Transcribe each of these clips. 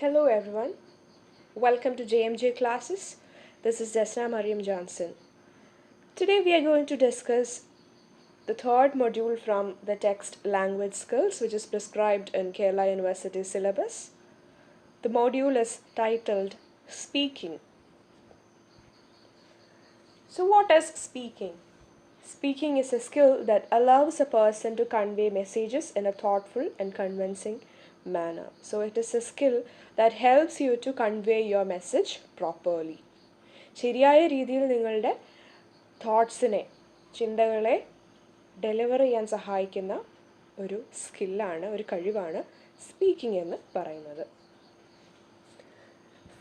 Hello everyone, welcome to JMJ classes. This is Desna Mariam Johnson. Today we are going to discuss the third module from the text language skills which is prescribed in Kerala University syllabus. The module is titled Speaking. So what is speaking? Speaking is a skill that allows a person to convey messages in a thoughtful and convincing manner. So it is a skill that helps you to convey your message properly. ശരിയായ രീതിയിൽ നിങ്ങളുടെ തോട്ട്സിനെ ചിന്തകളെ deliver ചെയ്യാൻ സഹായിക്കുന്ന ഒരു സ്കില്ലാണ്, ഒരു കഴിവാണ് speaking എന്ന് പറയുന്നത്.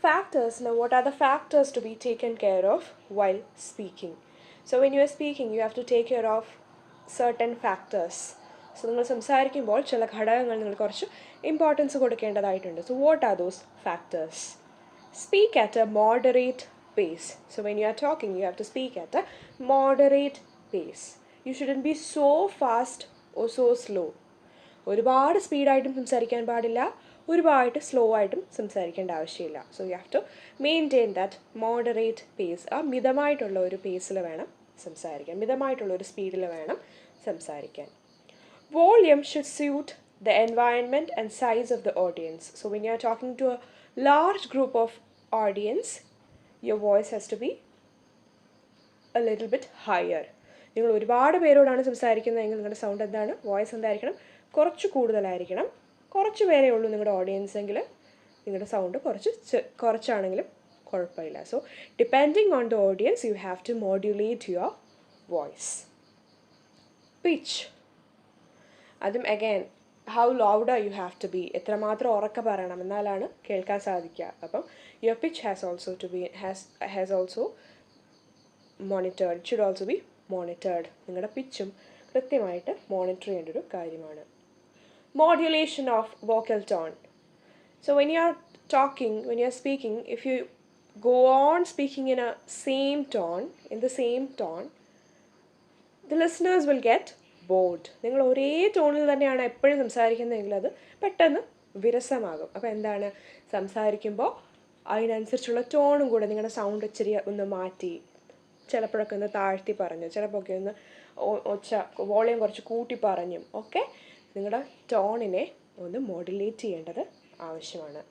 Factors. Now what are the factors to be taken care of while speaking? So when you are speaking, you have to take care of certain factors. So നിങ്ങൾ സംസാരിക്കുമ്പോൾ ചില ഘടകങ്ങൾ നിങ്ങൾ കുറച്ച് importance കൊടുക്കേണ്ടതായിട്ടുണ്ട്. So what are those factors? Speak at a moderate pace. So when you are talking, you have to speak at a moderate pace. You shouldn't be so fast or so slow. ഒരുപാട് സ്പീഡായിട്ടും സംസാരിക്കാൻ പാടില്ല, ഒരുപാട് slow ആയിട്ടും സംസാരിക്കേണ്ട ആവശ്യമില്ല. So you have to maintain that moderate pace. ആ മിതമായിട്ടുള്ള ഒരു പേസിൽ വേണം സംസാരിക്കാൻ, മിതമായിട്ടുള്ള ഒരു സ്പീഡിൽ വേണം സംസാരിക്കാൻ. Volume should suit the environment and size of the audience. So when you are talking to a large group of audience, your voice has to be a little bit higher. നിങ്ങൾ ഒരുപാട് പേരോടാണ് സംസാരിക്കുന്നതെങ്കിൽ നിങ്ങളുടെ സൗണ്ട് എന്താണ്, voice എന്തായിരിക്കണം, കുറച്ച് കൂടുതലായിരിക്കണം. കുറച്ച് പേരേ ഉള്ളൂ നിങ്ങളുടെ ഓഡിയൻസ് എങ്കിൽ നിങ്ങളുടെ സൗണ്ട് കുറച്ചാണെങ്കിലും കുഴപ്പമില്ല. So depending on the audience you have to modulate your voice. Pitch, അതും again how louder you have to be, എത്രമാത്രം ഉറക്കെ പറയണം എന്നാലാണ് കേൾക്കാൻ സാധിക്കുക. അപ്പം your pitch has also monitored, it should also be monitored. നിങ്ങളുടെ പിച്ചും കൃത്യമായിട്ട് മോണിറ്റർ ചെയ്യേണ്ട ഒരു കാര്യമാണ്. Modulation of vocal tone. So when you are talking, when you are speaking, if you go on speaking in the same tone, the listeners will get bored. നിങ്ങൾ ഒരേ ടോണിൽ തന്നെയാണ് എപ്പോഴും സംസാരിക്കുന്നതെങ്കിൽ അത് പെട്ടെന്ന് വിരസമാകും. അപ്പോൾ എന്താണ്, സംസാരിക്കുമ്പോൾ അതിനനുസരിച്ചുള്ള ടോണും കൂടെ നിങ്ങളുടെ സൗണ്ട് ഇച്ചിരി ഒന്ന് മാറ്റി, ചിലപ്പോഴൊക്കെ ഒന്ന് താഴ്ത്തി പറഞ്ഞു, ചിലപ്പോഴൊക്കെ ഒന്ന് വോളിയം കുറച്ച് കൂട്ടി പറഞ്ഞും ഒക്കെ നിങ്ങളുടെ ടോണിനെ ഒന്ന് മോഡുലേറ്റ് ചെയ്യേണ്ടത് ആവശ്യമാണ്.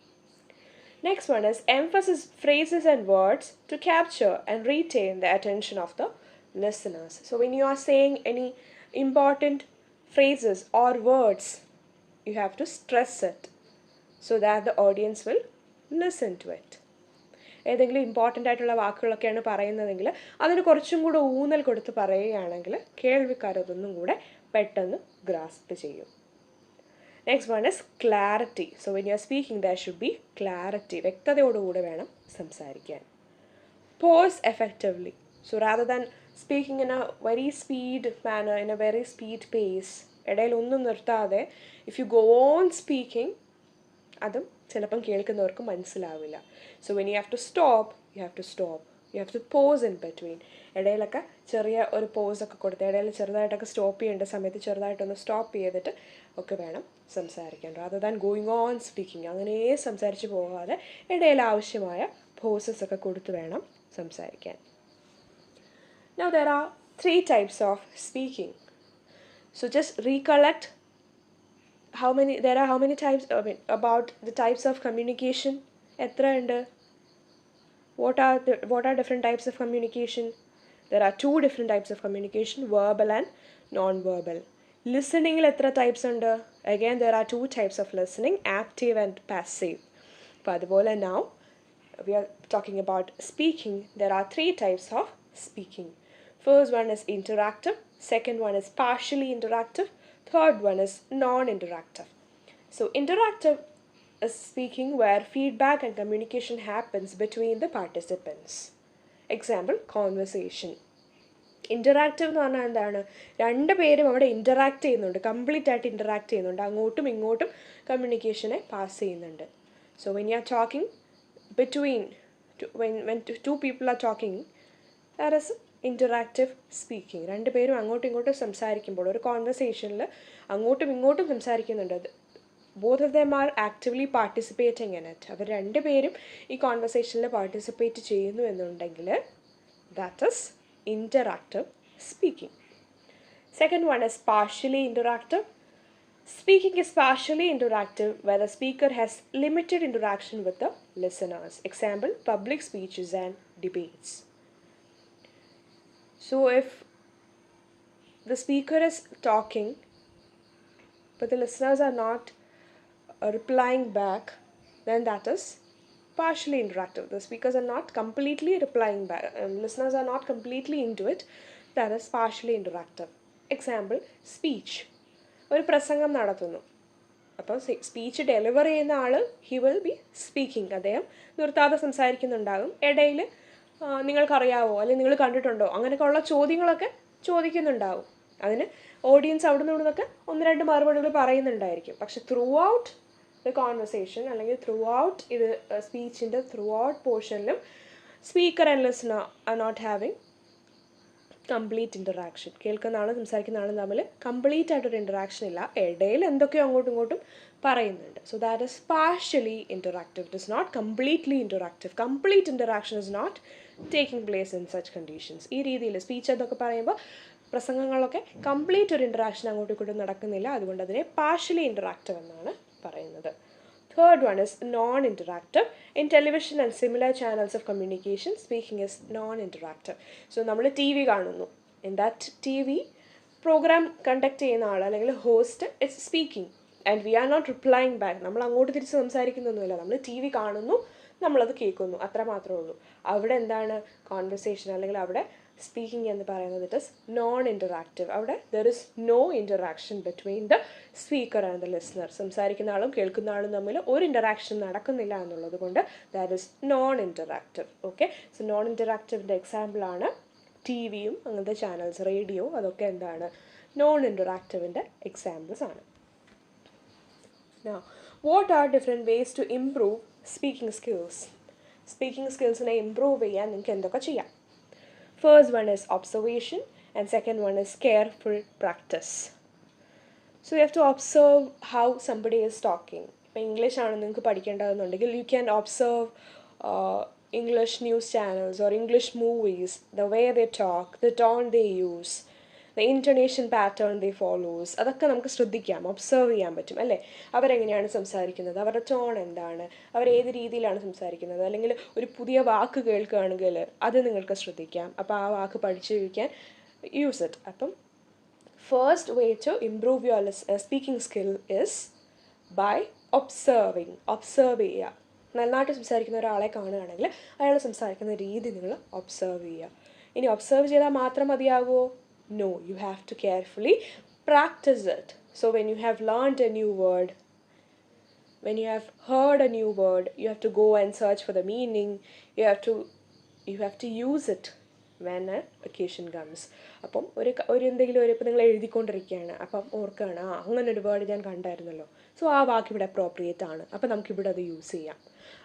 Next one is emphasis phrases and words to capture and retain the attention of the listeners. So when you are saying any important phrases or words, you have to stress it so that the audience will listen to it. ഏതെങ്കിലും important ആയിട്ടുള്ള വാക്കുകളൊക്കെയാണ് പറയുന്നതെങ്കിൽ അതിന് കുറച്ചും കൂടെ ഊന്നൽ കൊടുത്ത് പറയുകയാണെങ്കിൽ കേൾവിക്കാരതൊന്നും കൂടെ പെട്ടെന്ന് ഗ്രാസ്പ് ചെയ്യും. Next one is clarity. So when you are speaking, there should be clarity. വ്യക്തതയോടുകൂടെ വേണം സംസാരിക്കാൻ. Pause effectively. So rather than speaking in a very speed manner, in a very speed pace, ഇടയിൽ ഒന്നും നിർത്താതെ if you go on speaking, അതും ചിലപ്പം കേൾക്കുന്നവർക്ക് മനസ്സിലാവില്ല. So when you have to stop, you have to stop. You have to pause in between. ഇടയിലൊക്കെ ചെറിയ ഒരു പോസൊക്കെ കൊടുത്ത് ഇടയിൽ ചെറുതായിട്ടൊക്കെ സ്റ്റോപ്പ് ചെയ്യേണ്ട സമയത്ത് ചെറുതായിട്ടൊന്ന് സ്റ്റോപ്പ് ചെയ്തിട്ട് ഒക്കെ വേണം സംസാരിക്കാൻ. Rather than going on speaking, അങ്ങനെ സംസാരിച്ച് പോകാതെ ഇടയിൽ ആവശ്യമായ പോസസ് ഒക്കെ കൊടുത്ത് വേണം സംസാരിക്കാൻ. Now there are 3 types of speaking. So just recollect how many types, about the types of communication. എത്ര ഉണ്ട്? What are different types of communication? There are 2 different types of communication, verbal and non-verbal. Listening എത്ര types ഉണ്ട്? Again there are 2 types of listening, active and passive. അപ്പോൾ അതുപോലെ now we are talking about speaking. There are 3 types of speaking. First one is interactive, second one is partially interactive, third one is non-interactive. So interactive is speaking where feedback and communication happens between the participants. Example, conversation. Interactive എന്ന് പറഞ്ഞാൽ എന്താണ്, രണ്ട് പേരും അവിടെ interact ചെയ്യുന്നുണ്ട്, complete ആയിട്ട് interact ചെയ്യുന്നുണ്ട്, അങ്ങോട്ടും ഇങ്ങോട്ടും കമ്മ്യൂണിക്കേഷനെ പാസ് ചെയ്യുന്നുണ്ട്. So when you are talking between when two people are talking, that is interactive speaking. രണ്ട് പേരും അങ്ങോട്ടും ഇങ്ങോട്ടും സംസാരിക്കുമ്പോൾ ഒരു കോൺവെർസേഷനിൽ അങ്ങോട്ടും ഇങ്ങോട്ടും സംസാരിക്കുന്നുണ്ട്. Both of them are actively participating in it. അവർ രണ്ടുപേരും ഈ കോൺവെർസേഷനിൽ പാർട്ടിസിപ്പേറ്റ് ചെയ്യുന്നു എന്നുണ്ടെങ്കിൽ that is interactive speaking. Second one is partially interactive. Speaking is partially interactive where the speaker has limited interaction with the listeners. Example, public speeches and debates. So if the speaker is talking but the listeners are not replying back, then that is partially interactive. The speakers are not completely replying back. Listeners are not completely into it. That is partially interactive. Example, speech. ഒരു പ്രസംഗം നടത്തുന്നു. അപ്പോൾ speech deliver ചെയ്യുന്ന ആൾ he will be speaking. അദ്ദേഹം നിർത്താതെ സംസാരിക്കുന്നുണ്ടാകും. ഇടയിൽ നിങ്ങൾക്കറിയാവോ അല്ലെങ്കിൽ നിങ്ങൾ കണ്ടിട്ടുണ്ടോ അങ്ങനെയൊക്കെ ഉള്ള ചോദ്യങ്ങളൊക്കെ ചോദിക്കുന്നുണ്ടാവും. അതിന് ഓഡിയൻസ് അവിടെ നിന്നൊക്കെ 1-2 മറുപടികൾ പറയുന്നുണ്ടായിരിക്കും. പക്ഷെ ത്രൂ ഔട്ട് ദ കോൺവെർസേഷൻ അല്ലെങ്കിൽ ത്രൂ ഔട്ട് ഇത് സ്പീച്ചിൻ്റെ ത്രൂ ഔട്ട് പോർഷനിലും speaker and listener are not having complete interaction. കേൾക്കുന്ന ആളും സംസാരിക്കുന്ന ആളും തമ്മിൽ കംപ്ലീറ്റ് ആയിട്ടൊരു ഇൻ്ററാക്ഷൻ ഇല്ല. ഇടയിൽ എന്തൊക്കെയോ അങ്ങോട്ടും ഇങ്ങോട്ടും പറയുന്നുണ്ട്. So that is partially interactive. It is not completely interactive. Complete interaction is not taking place in such conditions. ഈ രീതിയിൽ സ്പീച്ച് എന്നൊക്കെ പറയുമ്പോൾ പ്രസംഗങ്ങളൊക്കെ കംപ്ലീറ്റ് ഒരു ഇൻ്ററാക്ഷൻ അങ്ങോട്ടും ഇങ്ങോട്ടും നടക്കുന്നില്ല. അതുകൊണ്ട് അതിനെ പാർഷ്യലി ഇൻ്ററാക്റ്റീവ് എന്നാണ് പറയുന്നത്. Third one is non-interactive. In television and similar channels of communication, speaking is non-interactive. So, നമ്മൾ ടി വി കാണുന്നു. In that TV program conduct ചെയ്യുന്ന ആൾ അല്ലെങ്കിൽ host is speaking and we are not replying back. നമ്മൾ അങ്ങോട്ട് തിരിച്ച് സംസാരിക്കുന്നൊന്നുമില്ല. നമ്മൾ T V കാണുന്നു, നമ്മളത് കേൾക്കുന്നു, അത്ര മാത്രമേ ഉള്ളൂ. അവിടെ എന്താണ് കോൺവെർസേഷൻ അല്ലെങ്കിൽ അവിടെ സ്പീക്കിംഗ് എന്ന് പറയുന്നത് ഇറ്റ് ഇസ് നോൺ ഇൻ്ററാക്റ്റീവ്. അവിടെ there is no interaction between the speaker and the listener. സംസാരിക്കുന്ന ആളും കേൾക്കുന്ന ആളും തമ്മിൽ ഒരു ഇൻ്ററാക്ഷൻ നടക്കുന്നില്ല എന്നുള്ളത് കൊണ്ട് that is non interactive. Okay, so non ഇൻ്ററാക്റ്റീവിൻ്റെ എക്സാമ്പിളാണ് ടി വിയും അങ്ങനത്തെ ചാനൽസ്, റേഡിയോ, അതൊക്കെ എന്താണ് നോൺ ഇൻ്ററാക്റ്റീവിൻ്റെ എക്സാമ്പിൾസ് ആണ്. Now, what are different ways to improve speaking skills? Speaking സ്കിൽസിനെ ഇംപ്രൂവ് ചെയ്യാൻ നിങ്ങൾക്ക് എന്തൊക്കെ ചെയ്യാം? First one is observation and second one is careful practice. So you have to observe how somebody is talking. ഇപ്പോൾ English ആണ് നിങ്ങൾക്ക് പഠിക്കേണ്ടതെന്നുണ്ടെങ്കിൽ you can observe English news channels or English movies, the way they talk, the tone they use, the intonation pattern they follows. അതൊക്കെ നമുക്ക് ശ്രദ്ധിക്കാം, observe ചെയ്യാൻ പറ്റും അല്ലേ? അവരെങ്ങനെയാണ് സംസാരിക്കുന്നത്, അവരുടെ ടോൺ എന്താണ്, അവരേത് രീതിയിലാണ് സംസാരിക്കുന്നത്, അല്ലെങ്കിൽ ഒരു പുതിയ വാക്ക് കേൾക്കുകയാണെങ്കിൽ അത് നിങ്ങൾക്ക് ശ്രദ്ധിക്കാം. അപ്പോൾ ആ വാക്ക് പഠിച്ചു വയ്ക്കാൻ യൂസ് ഇറ്റ്. അപ്പം first way to improve your speaking skill is by observing. Observe ചെയ്യുക. നന്നായിട്ട് സംസാരിക്കുന്ന ഒരാളെ കാണുകയാണെങ്കിൽ അയാൾ സംസാരിക്കുന്ന രീതി നിങ്ങൾ ഒബ്സർവ് ചെയ്യുക. ഇനി ഒബ്സർവ് ചെയ്താൽ മാത്രം മതിയാകുമോ? No, you have to carefully practice it. So when you have learned a new word, when you have heard a new word, you have to go and search for the meaning. You have to use it when an occasion comes. അപ്പം ഒരു എന്തെങ്കിലും ഇപ്പം നിങ്ങൾ എഴുതിക്കൊണ്ടിരിക്കുകയാണ്, അപ്പം ഓർക്കുകയാണ് അങ്ങനൊരു word ഞാൻ കണ്ടായിരുന്നല്ലോ, so ആ വാക്ക് ഇവിടെ അപ്രോപ്രിയേറ്റ് ആണ്, അപ്പം നമുക്കിവിടെ അത് യൂസ് ചെയ്യാം.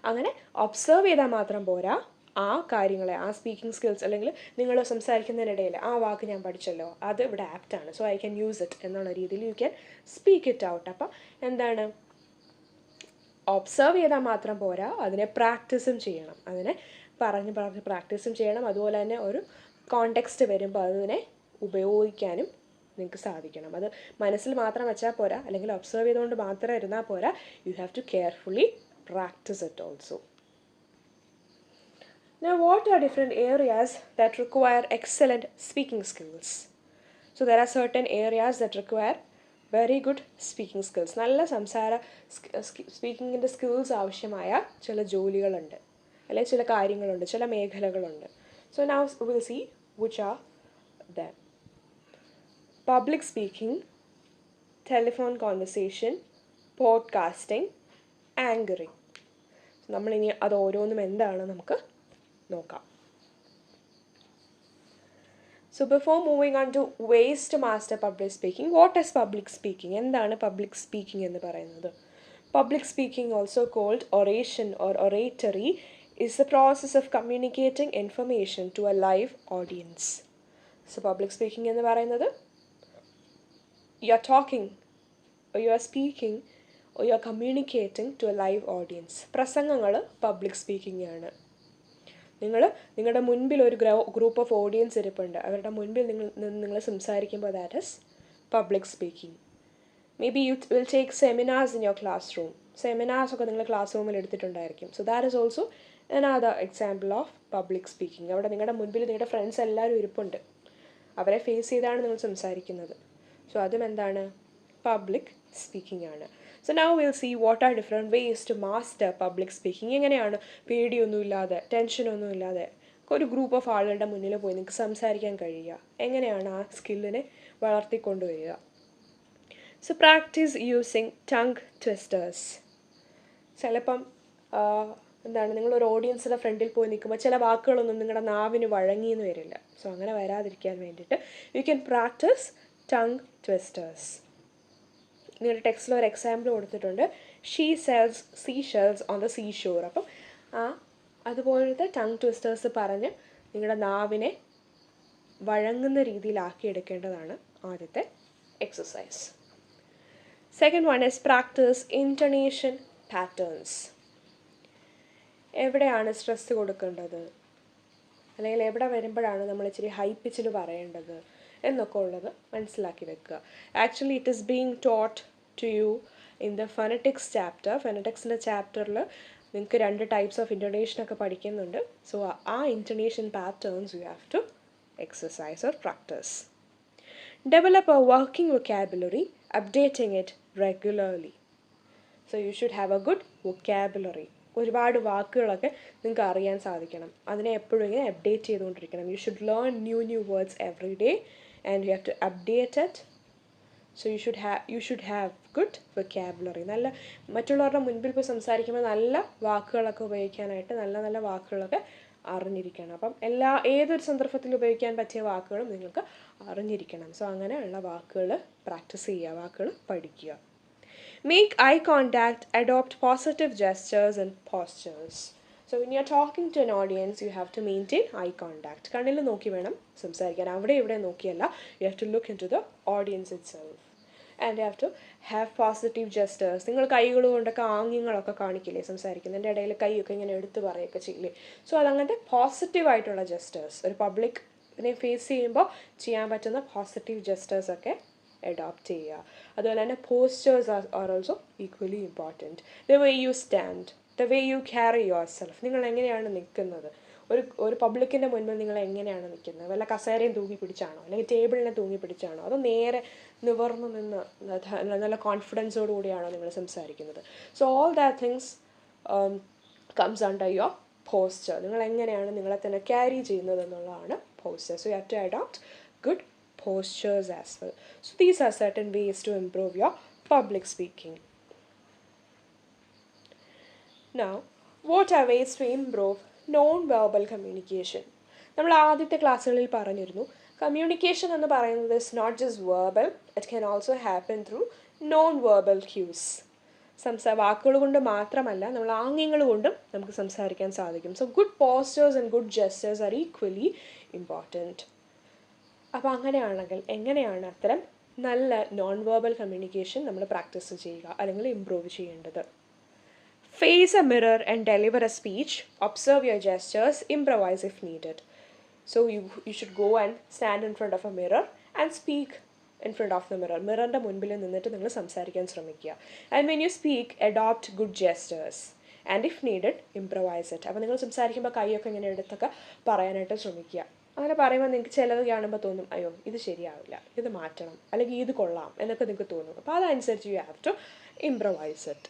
അങ്ങനെ ഒബ്സർവ് ചെയ്താൽ മാത്രം പോരാ, ആ കാര്യങ്ങളെ, ആ സ്പീക്കിംഗ് സ്കിൽസ് അല്ലെങ്കിൽ നിങ്ങൾ സംസാരിക്കുന്നതിനിടയിൽ ആ വാക്ക് ഞാൻ പഠിച്ചല്ലോ, അത് ഇവിടെ ആപ്റ്റാണ്, so I can use it എന്നുള്ള രീതിയിൽ you can speak it out. അപ്പം എന്താണ്, ഒബ്സർവ് ചെയ്താൽ മാത്രം പോരാ, അതിനെ പ്രാക്ടീസും ചെയ്യണം. അതിനെ പറഞ്ഞ് പ്രാക്ടീസും ചെയ്യണം. അതുപോലെ തന്നെ ഒരു കോണ്ടെക്സ്റ്റ് വരുമ്പോൾ അതിനെ ഉപയോഗിക്കാനും നിങ്ങൾക്ക് സാധിക്കണം. അത് മനസ്സിൽ മാത്രം വെച്ചാൽ പോരാ, അല്ലെങ്കിൽ ഒബ്സർവ് ചെയ്തുകൊണ്ട് മാത്രം ഇരുന്നാൽ പോരാ. You have to carefully practise it also. Now, what are different areas that require excellent speaking skills? So, there are certain areas that require very good speaking skills. നല്ല സംസാര സ്പീക്കിങ്ങിൻ്റെ സ്കിൽസ് ആവശ്യമായ ചില ജോലികളുണ്ട്, അല്ലെങ്കിൽ ചില കാര്യങ്ങളുണ്ട്, ചില മേഖലകളുണ്ട്. So, now we will see which are them. Public speaking, telephone conversation, podcasting, anchoring. So, നമ്മളിനി അത് ഓരോന്നും എന്താണ് നമുക്ക് നോക്കാം. So before moving on to ways to master public speaking, what is public speaking? എന്താണ് public speaking എന്ന് പറയുന്നത്? Public speaking, also called oration or oratory, is the process of communicating information to a live audience. So public speaking എന്ന് പറയുന്നത് you are talking or you are speaking or you are communicating to a live audience. പ്രസംഗങ്ങൾ public speaking ആണ്. നിങ്ങളുടെ മുൻപിൽ ഒരു group of audience ഇരിപ്പുണ്ട്, അവരുടെ മുൻപിൽ നിങ്ങൾ സംസാരിക്കുമ്പോൾ that is public speaking. Maybe you will take seminars in your class room. സെമിനാർസൊക്കെ നിങ്ങൾ ക്ലാസ് റൂമിൽ എടുത്തിട്ടുണ്ടായിരിക്കും. So that is also another example of public speaking. അവിടെ നിങ്ങളുടെ മുൻപിൽ നിങ്ങളുടെ ഫ്രണ്ട്സ് എല്ലാവരും ഇരിപ്പുണ്ട്, അവരെ ഫേസ് ചെയ്താണ് നിങ്ങൾ സംസാരിക്കുന്നത്. സോ അതും എന്താണ്? പബ്ലിക് സ്പീക്കിംഗ് ആണ്. So now will see what are different ways to master public speaking. എങ്ങനെയാണ് പേടിയൊന്നുമില്ലാതെ ടെൻഷനൊന്നുമില്ലാതെ ഒരു ഗ്രൂപ്പ് ഓഫ് ആളുകളുടെ മുന്നിൽ പോയി നിങ്ങൾക്ക് സംസാരിക്കാൻ കഴിയുക, എങ്ങനെയാണ് ആ സ്കില്ലിനെ വളർത്തിക്കൊണ്ടുവരിക. So practice using tongue twisters. ചിലപ്പം എന്താണ്, നിങ്ങളൊരു ഓഡിയൻസിൻ്റെ ഫ്രണ്ടിൽ പോയി നിൽക്കുമ്പോൾ ചില വാക്കുകളൊന്നും നിങ്ങളുടെ നാവിന് വഴങ്ങിയെന്ന് വരില്ല. സോ അങ്ങനെ വരാതിരിക്കാൻ വേണ്ടിയിട്ട് you can practise tongue twisters. നിങ്ങളുടെ ടെക്സ്റ്റിൽ ഒരു എക്സാമ്പിൾ കൊടുത്തിട്ടുണ്ട്, she sells sea shells on the sea shore. അപ്പം അതുപോലത്തെ ടങ് ട്വിസ്റ്റേഴ്സ് പറഞ്ഞ് നിങ്ങളുടെ നാവിനെ വഴങ്ങുന്ന രീതിയിലാക്കിയെടുക്കേണ്ടതാണ് ആദ്യത്തെ exercise. Second one is practice intonation patterns. എവിടെയാണ് സ്ട്രെസ് കൊടുക്കേണ്ടത്, അല്ലെങ്കിൽ എവിടെ വരുമ്പോഴാണ് നമ്മൾ ഇച്ചിരി ഹൈ പിച്ചിൽ പറയേണ്ടത് എന്നൊക്കെ ഉള്ളത് മനസ്സിലാക്കി വെക്കുക. Actually it is being taught to you in the phonetics chapter. ഫൊനറ്റിക്സിൻ്റെ ചാപ്റ്ററിൽ നിങ്ങൾക്ക് 2 ടൈപ്സ് ഓഫ് ഇൻറ്റണേഷനൊക്കെ പഠിക്കുന്നുണ്ട്. സോ ആ intonation patterns you have to exercise or practice. Develop a working vocabulary, updating it regularly. So you should have a good vocabulary. ഒരുപാട് വാക്കുകളൊക്കെ നിങ്ങൾക്ക് അറിയാൻ സാധിക്കണം, അതിനെ എപ്പോഴും ഇങ്ങനെ അപ്ഡേറ്റ് ചെയ്തുകൊണ്ടിരിക്കണം. You should learn new words every day and you have to update it. So you should have good vocabulary. നല്ല മറ്റുള്ളവരുടെ മുൻപിൽ പോയി സംസാരിക്കുമ്പോൾ നല്ല വാക്കുകളൊക്കെ ഉപയോഗിക്കാനായിട്ട് നല്ല വാക്കുകളൊക്കെ അറിഞ്ഞിരിക്കണം. അപ്പം ഏതൊരു സന്ദർഭത്തിൽ ഉപയോഗിക്കാൻ പറ്റിയ വാക്കുകളും നിങ്ങൾക്ക് അറിഞ്ഞിരിക്കണം. സോ അങ്ങനെയുള്ള വാക്കുകൾ പ്രാക്ടീസ് ചെയ്യുക, വാക്കുകൾ പഠിക്കുക. Make eye contact, adopt positive gestures and postures. So when you're talking to an audience, you have to maintain eye contact. കണ്ണിൽ നോക്കി വേണം സംസാരിക്കാൻ, അവിടെ ഇവിടെ നോക്കിയല്ല. You have to look into the audience itself. And you have to have positive gestures. നിങ്ങൾ കൈകൾ കൊണ്ടൊക്കെ ആംഗ്യങ്ങളൊക്കെ കാണിക്കില്ലേ സംസാരിക്കുന്നതിൻ്റെ ഇടയിൽ, കൈയൊക്കെ ഇങ്ങനെ എടുത്ത് പറയുകയൊക്കെ ചെയ്യില്ലേ. സോ അതങ്ങനത്തെ പോസിറ്റീവായിട്ടുള്ള ജെസ്റ്റേഴ്സ്, ഒരു പബ്ലിക്കിനെ ഫേസ് ചെയ്യുമ്പോൾ ചെയ്യാൻ പറ്റുന്ന പോസിറ്റീവ് ജെസ്റ്റേഴ്സൊക്കെ അഡോപ്റ്റ് ചെയ്യുക. അതുപോലെ തന്നെ postures are also equally important. The way you stand, the way you carry yourself. നിങ്ങൾ എങ്ങനെയാണ് നിൽക്കുന്നത്, ഒരു പബ്ലിക്കിൻ്റെ മുൻപിൽ നിങ്ങൾ എങ്ങനെയാണ് നിൽക്കുന്നത്? വല്ല കസേരയും തൂങ്ങി പിടിച്ചാണോ, അല്ലെങ്കിൽ ടേബിളിനെ തൂങ്ങി പിടിച്ചാണോ, അതോ നേരെ നിവർന്നു നിന്ന് നല്ല കോൺഫിഡൻസോടു കൂടിയാണോ നിങ്ങൾ സംസാരിക്കുന്നത്? So all that things comes under your posture. നിങ്ങൾ എങ്ങനെയാണ് നിങ്ങളെ തന്നെ ക്യാരി ചെയ്യുന്നത് എന്നുള്ളതാണ് posture. So you have to adopt good postures as well. So these are certain ways to improve your public speaking. Now, what are ways to improve non-verbal communication? നമ്മൾ ആദ്യത്തെ ക്ലാസ്സുകളിൽ പറഞ്ഞിരുന്നു, കമ്മ്യൂണിക്കേഷൻ എന്ന് പറയുന്നത് is not just verbal, it can also happen through non-verbal cues. വാക്കുകൾ കൊണ്ട് മാത്രമല്ല, നമ്മൾ ആംഗ്യങ്ങൾ കൊണ്ടും നമുക്ക് സംസാരിക്കാൻ സാധിക്കും. So good postures and good gestures are equally important. അപ്പോൾ അങ്ങനെയാണെങ്കിൽ എങ്ങനെയാണ് അത്തരം നല്ല നോൺ വെർബൽ കമ്മ്യൂണിക്കേഷൻ നമ്മൾ പ്രാക്ടീസ് ചെയ്യുക അല്ലെങ്കിൽ ഇംപ്രൂവ് ചെയ്യേണ്ടത്? Face a mirror and deliver a speech. Observe your gestures. Improvise if needed. So you should go and stand in front of a mirror and speak in front of the mirror. മിററിൻ്റെ മുൻപിൽ നിന്നിട്ട് നിങ്ങൾ സംസാരിക്കാൻ ശ്രമിക്കുക. And when you speak, adopt good gestures. And if needed, improvise it. അപ്പോൾ നിങ്ങൾ സംസാരിക്കുമ്പോൾ കൈയൊക്കെ ഇങ്ങനെ എടുത്തൊക്കെ പറയാനായിട്ട് ശ്രമിക്കുക. അങ്ങനെ പറയുമ്പോൾ നിങ്ങൾക്ക് ചിലത് കാണുമ്പോൾ തോന്നും, അയ്യോ ഇത് ശരിയാവില്ല, ഇത് മാറ്റണം, അല്ലെങ്കിൽ ഇത് കൊള്ളാം എന്നൊക്കെ നിങ്ങൾക്ക് തോന്നും. അപ്പോൾ അതനുസരിച്ച് you have to improvise it.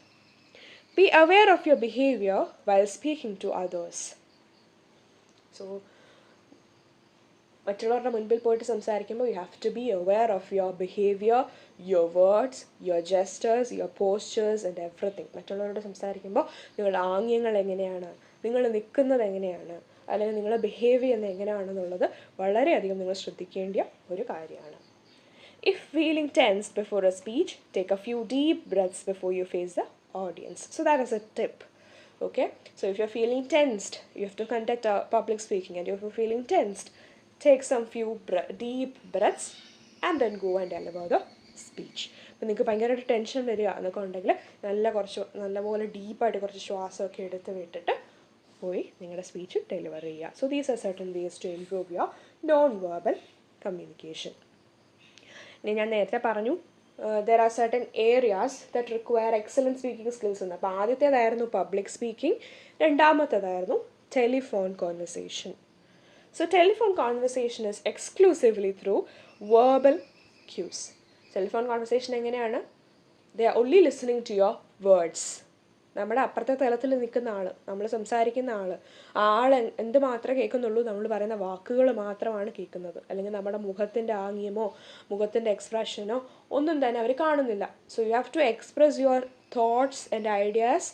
Be aware of your behavior while speaking to others. So, മറ്റുള്ളവരുടെ മുൻപിൽ പോയിട്ട് സംസാരിക്കുമ്പോൾ you have to be aware of your behavior, your words, your gestures, your postures and everything. മറ്റുള്ളവരോട് സംസാരിക്കുമ്പോൾ നിങ്ങളുടെ ആംഗ്യങ്ങൾ എങ്ങനെയാണ്, നിങ്ങൾ നിൽക്കുന്നത് എങ്ങനെയാണ്, അല്ലെങ്കിൽ നിങ്ങൾ ബിഹേവ് ചെയ്യുന്നത് എങ്ങനെയാണെന്നുള്ളത് വളരെയധികം നിങ്ങൾ ശ്രദ്ധിക്കേണ്ട ഒരു കാര്യമാണ്. If feeling tensed before a speech, take a few deep breaths before you face the audience. So that is a tip. Okay, so if you're feeling tensed, you have to conduct a public speaking, and if you're feeling tensed, take some few deep breaths and then go and deliver the speech. അപ്പോൾ നിങ്ങൾക്ക് ഭയങ്കരമായിട്ട് tension വരിക എന്നൊക്കെ ഉണ്ടെങ്കിൽ നല്ലപോലെ ഡീപ്പായിട്ട് കുറച്ച് ശ്വാസമൊക്കെ എടുത്ത് വിട്ടിട്ട് പോയി നിങ്ങളുടെ സ്പീച്ച് ഡെലിവർ ചെയ്യുക. So these are certain ways to improve your non verbal communication. ഇനി ഞാൻ നേരത്തെ പറഞ്ഞു there are certain areas that require excellent speaking skills എന്ന്. അപ്പോൾ ആദ്യത്തേതായിരുന്നു പബ്ലിക് സ്പീക്കിംഗ്, രണ്ടാമത്തേതായിരുന്നു telephone conversation. So telephone conversation is exclusively through verbal cues. Telephone conversation എങ്ങനെയാണ്? They are only listening to your words. നമ്മുടെ അപ്പുറത്തെ തലത്തിൽ നിൽക്കുന്ന ആൾ, നമ്മൾ സംസാരിക്കുന്ന ആൾ എന്ത് മാത്രമേ കേൾക്കുന്നുള്ളൂ? നമ്മൾ പറയുന്ന വാക്കുകൾ മാത്രമാണ് കേൾക്കുന്നത്. അല്ലെങ്കിൽ നമ്മുടെ മുഖത്തിൻ്റെ ആംഗ്യമോ മുഖത്തിൻ്റെ എക്സ്പ്രഷനോ ഒന്നും തന്നെ അവർ കാണുന്നില്ല. So you have to express your thoughts and ideas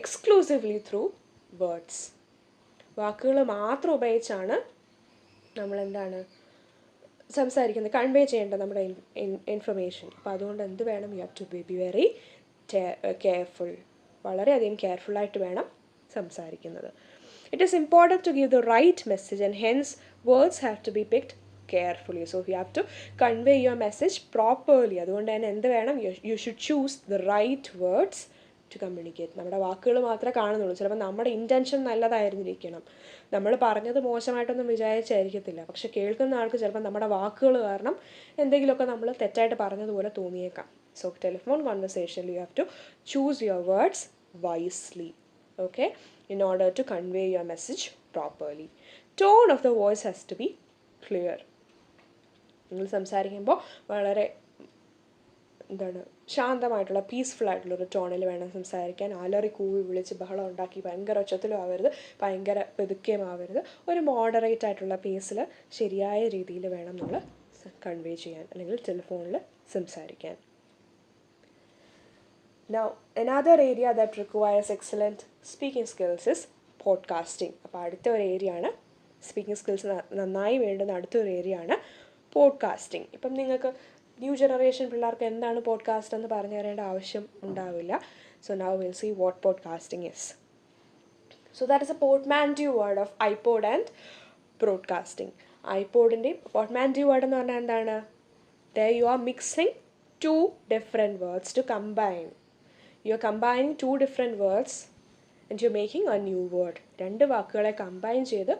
exclusively through words. വാക്കുകൾ മാത്രം ഉപയോഗിച്ചാണ് നമ്മളെന്താണ് സംസാരിക്കുന്നത്, കൺവേ ചെയ്യേണ്ടത് നമ്മുടെ ഇൻഫർമേഷൻ. അപ്പോൾ അതുകൊണ്ട് എന്ത് വേണം? You have to be very careful. വളരെയധികം കെയർഫുള്ളായിട്ട് വേണം സംസാരിക്കുന്നത്. It is important to give the right message and hence words have to be picked carefully. So you have to convey your message properly. അതുകൊണ്ട് തന്നെ എന്ത് വേണം? You should choose the right words to communicate. നമ്മുടെ വാക്കുകൾ മാത്രമേ കാണുന്നുള്ളൂ. ചിലപ്പോൾ നമ്മുടെ ഇൻറ്റൻഷൻ നല്ലതായിരുന്നിരിക്കണം, നമ്മൾ പറഞ്ഞത് മോശമായിട്ടൊന്നും വിചാരിച്ചായിരിക്കത്തില്ല. പക്ഷെ കേൾക്കുന്ന ആൾക്ക് ചിലപ്പോൾ നമ്മുടെ വാക്കുകൾ കാരണം എന്തെങ്കിലുമൊക്കെ നമ്മൾ തെറ്റായിട്ട് പറഞ്ഞതുപോലെ തോന്നിയേക്കാം. സോ ടെലിഫോൺ കോൺവെർസേഷനിൽ you have to choose your words wisely, okay, in order to convey your message properly. Tone of the voice has to be clear. നിങ്ങൾ സംസാരിക്കുമ്പോൾ വളരെ ശാന്തമായിട്ടുള്ള പീസ്ഫുൾ ആയിട്ടുള്ളൊരു ടോണിൽ വേണം സംസാരിക്കാൻ. അലറി കൂവി വിളിച്ച് ബഹളം ഉണ്ടാക്കി ഭയങ്കര ഉച്ചത്തിലും ആവരുത്, ഭയങ്കര പെതുക്കെയും ആവരുത്. ഒരു മോഡറേറ്റ് ആയിട്ടുള്ള പേസിൽ ശരിയായ രീതിയിൽ വേണം നമ്മൾ കൺവേ ചെയ്യാൻ, അല്ലെങ്കിൽ ടെലിഫോണിൽ സംസാരിക്കാൻ. Now, another area that requires excellent speaking skills is podcasting. അപ്പോൾ അടുത്ത ഒരു ഏരിയ ആണ് സ്പീക്കിംഗ് സ്കിൽസ് നന്നായി വേണ്ടുന്ന അടുത്തൊരു ഏരിയ ആണ് പോഡ്കാസ്റ്റിംഗ്. ഇപ്പം നിങ്ങൾക്ക് ന്യൂ ജനറേഷൻ പിള്ളേർക്ക് എന്താണ് പോഡ്കാസ്റ്റ് എന്ന് പറഞ്ഞു തരേണ്ട ആവശ്യം ഉണ്ടാവില്ല. So now will see what podcasting is. So that is a portmanteau word of iPod and broadcasting. ഐപോഡിൻ്റെയും പോർട്ട്മാൻറ്റോ വേർഡ് എന്ന് പറഞ്ഞാൽ എന്താണ്? There you are mixing two different words to combine. You're combining two different words and you're making a new word. രണ്ട് വാക്കുകളെ combine ചെയ്ത്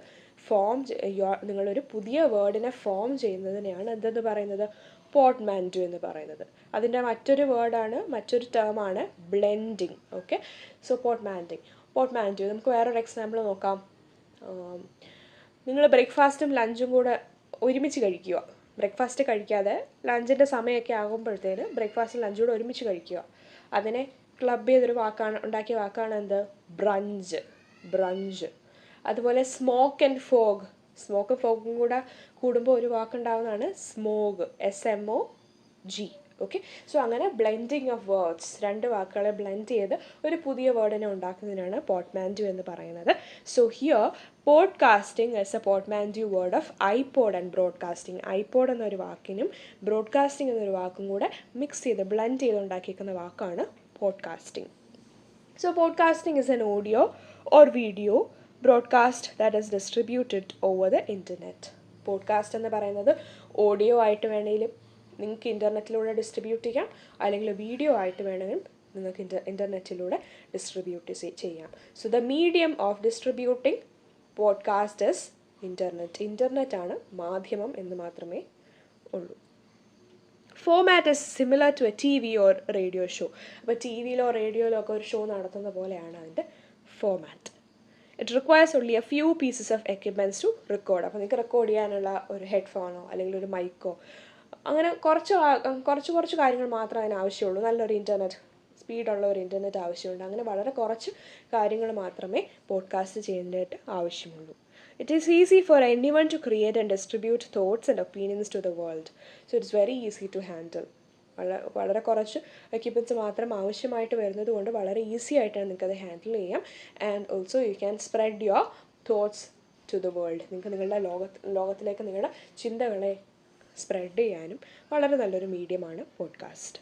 നിങ്ങളൊരു പുതിയ വേർഡിനെ form ചെയ്യുന്നതിനെയാണ് എന്തെന്ന് പറയുന്നത്? പോർട്ട്മാൻറ്റോ എന്ന് പറയുന്നത്. അതിൻ്റെ മറ്റൊരു ടേമാണ് ബ്ലെൻഡിങ്. ഓക്കെ, സോ പോർട്ട്മാൻറ്റോ നമുക്ക് വേറൊരു എക്സാമ്പിൾ നോക്കാം. നിങ്ങൾ ബ്രേക്ക്ഫാസ്റ്റും ലഞ്ചും കൂടെ ഒരുമിച്ച് കഴിക്കുക. ബ്രേക്ക്ഫാസ്റ്റ് കഴിക്കാതെ ലഞ്ചിൻ്റെ സമയമൊക്കെ ആകുമ്പോഴത്തേന് ബ്രേക്ക്ഫാസ്റ്റും ലഞ്ചും കൂടെ ഒരുമിച്ച് കഴിക്കുക. അതിനെ ക്ലബ് ചെയ്തൊരു ഉണ്ടാക്കിയ വാക്കാണ് എന്ത്? ബ്രഞ്ച്. അതുപോലെ സ്മോക്ക് ആൻഡ് ഫോഗും കൂടെ കൂടുമ്പോൾ ഒരു വാക്കുണ്ടാവുന്നതാണ് സ്മോഗ്, SMOG. ഓക്കെ, സോ അങ്ങനെ ബ്ലെൻഡിങ് ഓഫ് വേർഡ്സ്, രണ്ട് വാക്കുകളെ ബ്ലെൻഡ് ചെയ്ത് ഒരു പുതിയ വേർഡിനെ ഉണ്ടാക്കുന്നതിനാണ് പോർട്ട്മാൻറ്റോ എന്ന് പറയുന്നത്. So here podcasting is a portmanteau word of iPod and broadcasting. IPod എന്നൊരു വാക്കിനും ബ്രോഡ്കാസ്റ്റിംഗ് എന്നൊരു വാക്കും കൂടെ മിക്സ് ചെയ്ത് ബ്ലെൻഡ് ചെയ്ത് ഉണ്ടാക്കിയിരിക്കുന്ന വാക്കാണ് podcasting. So podcasting is an audio or video broadcast that is distributed over the internet. Podcast എന്ന് പറയുന്നത് ഓഡിയോ ആയിട്ട് വേണമെങ്കിലും നിങ്ങൾക്ക് ഇൻ്റർനെറ്റിലൂടെ ഡിസ്ട്രിബ്യൂട്ട് ചെയ്യാം, അല്ലെങ്കിൽ വീഡിയോ ആയിട്ട് വേണമെങ്കിൽ നിങ്ങൾക്ക് ഇൻ്റർനെറ്റിലൂടെ ഡിസ്ട്രിബ്യൂട്ട് ചെയ്യാം. So the medium of distributing podcast is ഇൻ്റർനെറ്റാണ് മാധ്യമം എന്ന് മാത്രമേ ഉള്ളൂ. Format is similar to a TV or radio show. അപ്പോൾ TVയിലോ റേഡിയോയിലോ ഒക്കെ ഒരു ഷോ നടത്തുന്ന പോലെയാണ് അതിൻ്റെ format. It requires only a few pieces of equipments to record. അപ്പോൾ നിങ്ങൾക്ക് റെക്കോർഡ് ചെയ്യാനുള്ള ഒരു ഹെഡ്ഫോണോ അല്ലെങ്കിൽ ഒരു മൈക്കോ, അങ്ങനെ കുറച്ച് കാര്യങ്ങൾ മാത്രമേ അതിന് ആവശ്യമുള്ളൂ. നല്ലൊരു ഇൻ്റർനെറ്റ്, സ്പീഡുള്ള ഒരു ഇൻ്റർനെറ്റ് ആവശ്യമുണ്ട്. അങ്ങനെ വളരെ കുറച്ച് കാര്യങ്ങൾ മാത്രമേ പോഡ്കാസ്റ്റ് ചെയ്യുന്നതായിട്ട് ആവശ്യമുള്ളൂ. It is easy for anyone to create and distribute thoughts and opinions to the world. So it's very easy to handle. വളരെ കുറച്ച് എക്യുപ്മെൻറ്റ്സ് മാത്രം ആവശ്യമായിട്ട് വരുന്നത് കൊണ്ട് വളരെ ഈസി ആയിട്ടാണ് നിങ്ങൾക്കത് ഹാൻഡിൽ ചെയ്യാം. And also you can spread your thoughts to the world. നിങ്ങൾക്ക് നിങ്ങളുടെ ലോകത്തിലേക്ക് നിങ്ങളുടെ ചിന്തകളെ സ്പ്രെഡ് ചെയ്യാനും വളരെ നല്ലൊരു മീഡിയമാണ് podcast.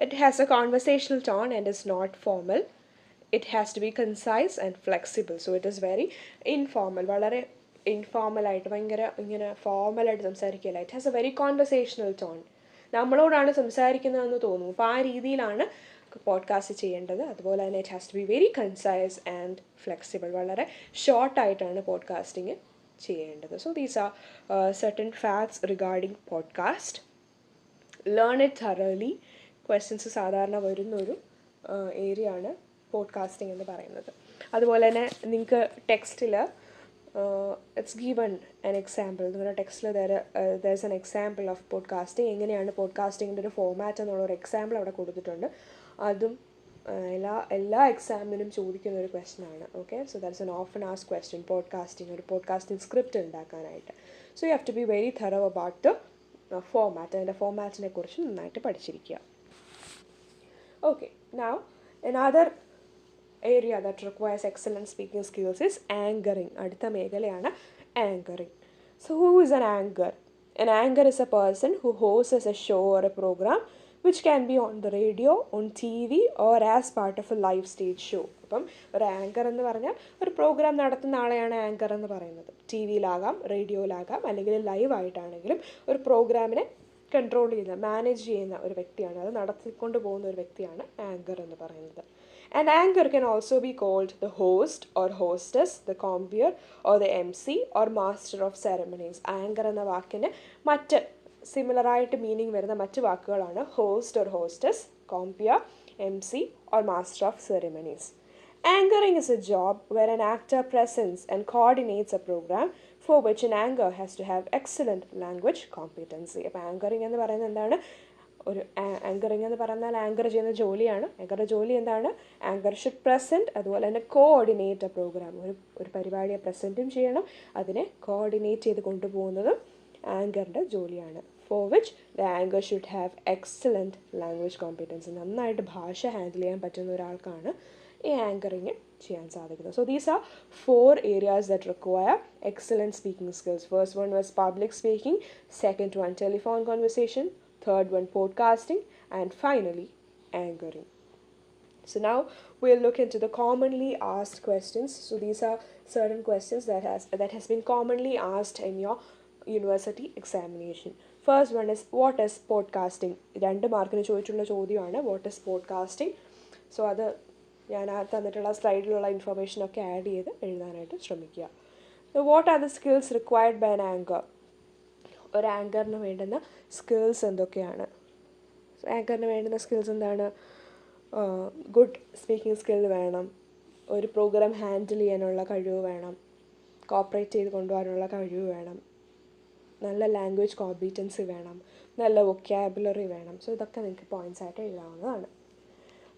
It has a conversational tone and is not formal. It has to be concise and flexible. So it is very informal. വളരെ ഇൻഫോർമലായിട്ട് ഭയങ്കര ഇങ്ങനെ ഫോർമലായിട്ട് സംസാരിക്കില്ല. It has a very conversational tone. നമ്മളോടാണ് സംസാരിക്കുന്നതെന്ന് തോന്നും. അപ്പോൾ ആ രീതിയിലാണ് പോഡ്കാസ്റ്റ് ചെയ്യേണ്ടത്. അതുപോലെ തന്നെ it has to be very concise and flexible. വളരെ ഷോർട്ടായിട്ടാണ് പോഡ്കാസ്റ്റിംഗ് ചെയ്യേണ്ടത്. So these are certain facts regarding podcast. Learn it thoroughly. Questions സാധാരണ വരുന്നൊരു ഏരിയ ആണ് പോഡ്കാസ്റ്റിംഗ് എന്ന് പറയുന്നത്. അതുപോലെ തന്നെ നിങ്ങൾക്ക് ടെക്സ്റ്റിൽ ഇറ്റ്സ് ഗീവൺ ആൻ എക്സാമ്പിൾ. നിങ്ങളുടെ ടെക്സ്റ്റിൽ there's an example of podcasting. എങ്ങനെയാണ് പോഡ്കാസ്റ്റിങ്ങിൻ്റെ ഒരു ഫോമാറ്റ് എന്നുള്ളൊരു എക്സാമ്പിൾ അവിടെ കൊടുത്തിട്ടുണ്ട്. അതും എല്ലാ എക്സാമിനും ചോദിക്കുന്ന ഒരു ക്വസ്റ്റ്യൻ ആണ്. Okay, so that's an often asked question. ഒരു പോഡ്കാസ്റ്റിംഗ് സ്ക്രിപ്റ്റ് ഉണ്ടാക്കാനായിട്ട്. So you have to be very thorough about the format. അതിൻ്റെ ഫോമാറ്റിനെ കുറിച്ച് നന്നായിട്ട് പഠിച്ചിരിക്കുക. Okay, now another area that requires excellent speaking skills is anchoring. അടുത്ത മേഖലയാണ് anchoring. So who is an anchor? An anchor is a person who hosts a show or a program which can be on the radio, on TV or as part of a live stage show. അപ്പം ഒരു anchor എന്ന് പറഞ്ഞാൽ ഒരു programme നടത്തുന്ന ആളെയാണ് anchor എന്ന് പറയുന്നത്. T വിയിലാകാം, റേഡിയോയിലാകാം, അല്ലെങ്കിൽ ലൈവായിട്ടാണെങ്കിലും ഒരു പ്രോഗ്രാമിനെ കൺട്രോൾ ചെയ്യുന്ന, മാനേജ് ചെയ്യുന്ന ഒരു വ്യക്തിയാണ്, അത് നടത്തിക്കൊണ്ട് പോകുന്ന ഒരു വ്യക്തിയാണ് ആങ്കർ എന്ന് പറയുന്നത്. An anchor can also be called the host or hostess, the compeer or the MC or master of ceremonies. Anchor എന്ന വാക്കിന് മറ്റ് സിമിലറായിട്ട് മീനിങ് വരുന്ന മറ്റ് വാക്കുകളാണ് host or hostess, compeer, MC or master of ceremonies. Anchoring is a job where an actor presents and coordinates a program for which an anchor has to have excellent language competency. അപ്പോൾ anchoring എന്ന് പറയുന്നത് എന്താണ്? ഒരു anchoring എന്ന് പറഞ്ഞാൽ anchor ചെയ്യുന്ന ജോലിയാണ്. ആങ്കറുടെ ജോലി എന്താണ്? ആങ്കർ ഷുഡ് പ്രസൻറ്റ്, അതുപോലെ തന്നെ കോർഡിനേറ്റ് എ പ്രോഗ്രാം. ഒരു പരിപാടിയെ പ്രസൻറ്റും ചെയ്യണം, അതിനെ കോർഡിനേറ്റ് ചെയ്ത് കൊണ്ടുപോകുന്നതും ആങ്കറിൻ്റെ ജോലിയാണ്. For which the anchor should have excellent language competency. നന്നായിട്ട് ഭാഷ ഹാൻഡിൽ ചെയ്യാൻ പറ്റുന്ന ഒരാൾക്കാണ് ഈ ആങ്കറിങ് ചെയ്യാൻ സാധിക്കുന്നത്. So these R 4 areas that require excellent speaking skills. First one was public speaking, second one telephone conversation, third one podcasting, and finally anchoring. So now we'll look into the commonly asked questions. So these are certain questions that has been commonly asked in your university examination. First one is what is podcasting? 2 മാർക്കിന് ചോദിച്ചിട്ടുള്ള ചോദ്യമാണ് what is podcasting. So അത് ഞാൻ ആ തന്നിട്ടുള്ള സ്ലൈഡിലുള്ള ഇൻഫർമേഷനൊക്കെ add ചെയ്ത് എഴുതാനായിട്ട് ശ്രമിക്കുക. What are the skills required by an anchor? ഒരു ആങ്കറിന് വേണ്ടുന്ന സ്കിൽസ് എന്തൊക്കെയാണ്? ആങ്കറിന് വേണ്ടുന്ന സ്കിൽസ് എന്താണ്? ഗുഡ് സ്പീക്കിംഗ് സ്കിൽ വേണം, ഒരു പ്രോഗ്രാം ഹാൻഡിൽ ചെയ്യാനുള്ള കഴിവ് വേണം, കോപ്പറേറ്റ് ചെയ്ത് കൊണ്ടുപോകാനുള്ള കഴിവ് വേണം, നല്ല ലാംഗ്വേജ് കോമ്പീറ്റൻസി വേണം, നല്ല വൊക്കാബുലറി വേണം. സോ ഇതൊക്കെ നിങ്ങൾക്ക് പോയിൻറ്റ്സ് ആയിട്ട് എഴുതാവുന്നതാണ്.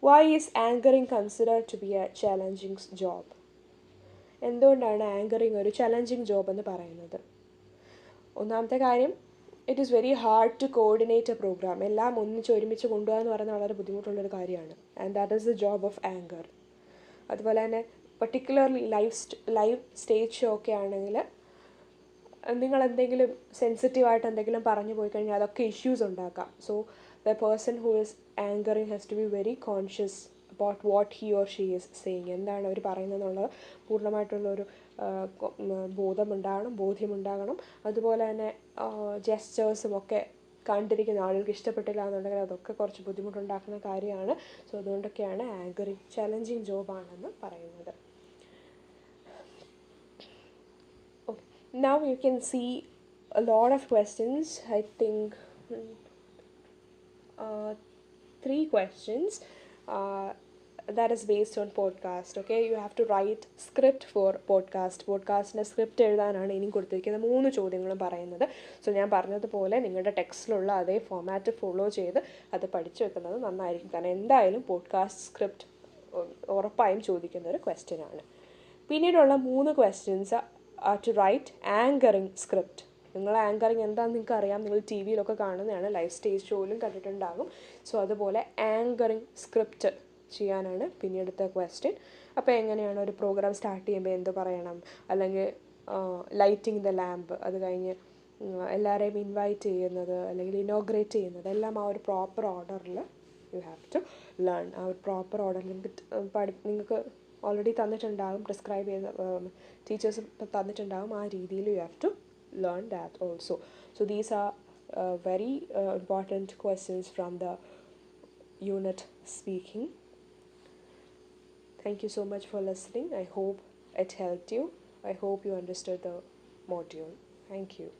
Why is anchoring considered to be a challenging job? എന്തുകൊണ്ടാണ് ആങ്കറിങ് ഒരു ചലഞ്ചിങ് ജോബ് എന്ന് പറയുന്നത്? ഒന്നാമത്തെ കാര്യം, it is very hard to coordinate a program. എല്ലാം ഒരുമിച്ച് കൊണ്ടുപോകുക എന്ന് പറയുന്നത് വളരെ ബുദ്ധിമുട്ടുള്ളൊരു കാര്യമാണ്. And that is the job of anchor. അതുപോലെ തന്നെ പർട്ടിക്കുലർലി ലൈവ് സ്റ്റേജ് ഷോ ഒക്കെ ആണെങ്കിൽ നിങ്ങൾ എന്തെങ്കിലും സെൻസിറ്റീവായിട്ട് എന്തെങ്കിലും പറഞ്ഞു പോയി കഴിഞ്ഞാൽ അതൊക്കെ ഇഷ്യൂസ് ഉണ്ടാക്കാം. So the person who is anchoring has to be very conscious about what he or she is saying. എന്താണ് അവർ പറയുന്നതെന്നുള്ളത് പൂർണ്ണമായിട്ടുള്ളൊരു ബോധ്യമുണ്ടാകണം. അതുപോലെ തന്നെ ജെസ്റ്റേഴ്സും ഒക്കെ കണ്ടിരിക്കുന്ന ആളുകൾക്ക് ഇഷ്ടപ്പെട്ടില്ല എന്നുണ്ടെങ്കിൽ അതൊക്കെ കുറച്ച് ബുദ്ധിമുട്ടുണ്ടാക്കുന്ന കാര്യമാണ്. സോ അതുകൊണ്ടൊക്കെയാണ് ആങ്കറിങ് ചലഞ്ചിങ് ജോബാണെന്ന് പറയുന്നത്. Now you can see a lot of questions. I think 3 questions that is based on podcast. Okay, you have to write script for പോഡ്കാസ്റ്റിൻ്റെ സ്ക്രിപ്റ്റ് എഴുതാനാണ് ഇനി കൊടുത്തിരിക്കുന്ന 3 ചോദ്യങ്ങളും പറയുന്നത്. സോ ഞാൻ പറഞ്ഞതുപോലെ നിങ്ങളുടെ ടെക്സ്റ്റിലുള്ള അതേ ഫോമാറ്റ് ഫോളോ ചെയ്ത് അത് പഠിച്ചു വെക്കുന്നത് നന്നായിരിക്കും. കാരണം എന്തായാലും പോഡ്കാസ്റ്റ് സ്ക്രിപ്റ്റ് ഉറപ്പായും ചോദിക്കുന്ന ഒരു ക്വസ്റ്റ്യനാണ്. പിന്നീടുള്ള 3 questions are to write anchoring script. നിങ്ങൾ ആങ്കറിങ് എന്താണെന്ന് നിങ്ങൾക്ക് അറിയാം, നിങ്ങൾ ടി വിയിലൊക്കെ കാണുന്നതാണ്, ലൈവ് സ്റ്റേജ് ഷോയിലും കണ്ടിട്ടുണ്ടാകും. സോ അതുപോലെ ആങ്കറിങ് സ്ക്രിപ്റ്റ് ചെയ്യാനാണ് പിന്നീടുത്ത ക്വസ്റ്റ്യൻ. അപ്പോൾ എങ്ങനെയാണ് ഒരു പ്രോഗ്രാം സ്റ്റാർട്ട് ചെയ്യുമ്പോൾ എന്ത് പറയണം, അല്ലെങ്കിൽ ലൈറ്റിംഗ് ദ ലാമ്പ്, അത് കഴിഞ്ഞ് എല്ലാവരെയും ഇൻവൈറ്റ് ചെയ്യുന്നത് അല്ലെങ്കിൽ ഇനോഗ്രേറ്റ് ചെയ്യുന്നത് എല്ലാം ആ ഒരു പ്രോപ്പർ ഓർഡറിൽ യു ഹാവ് ടു ലേൺ. ആ ഒരു പ്രോപ്പർ ഓർഡറിൽ നിങ്ങൾക്ക് ഓൾറെഡി തന്നിട്ടുണ്ടാകും, പ്രിസ്ക്രൈബ് ചെയ്ത് ടീച്ചേഴ്സ് തന്നിട്ടുണ്ടാകും. ആ രീതിയിൽ you have to learn that also. So these are very important questions from the unit speaking. Thank you so much for listening. I hope it helped you. I hope you understood the module. Thank you.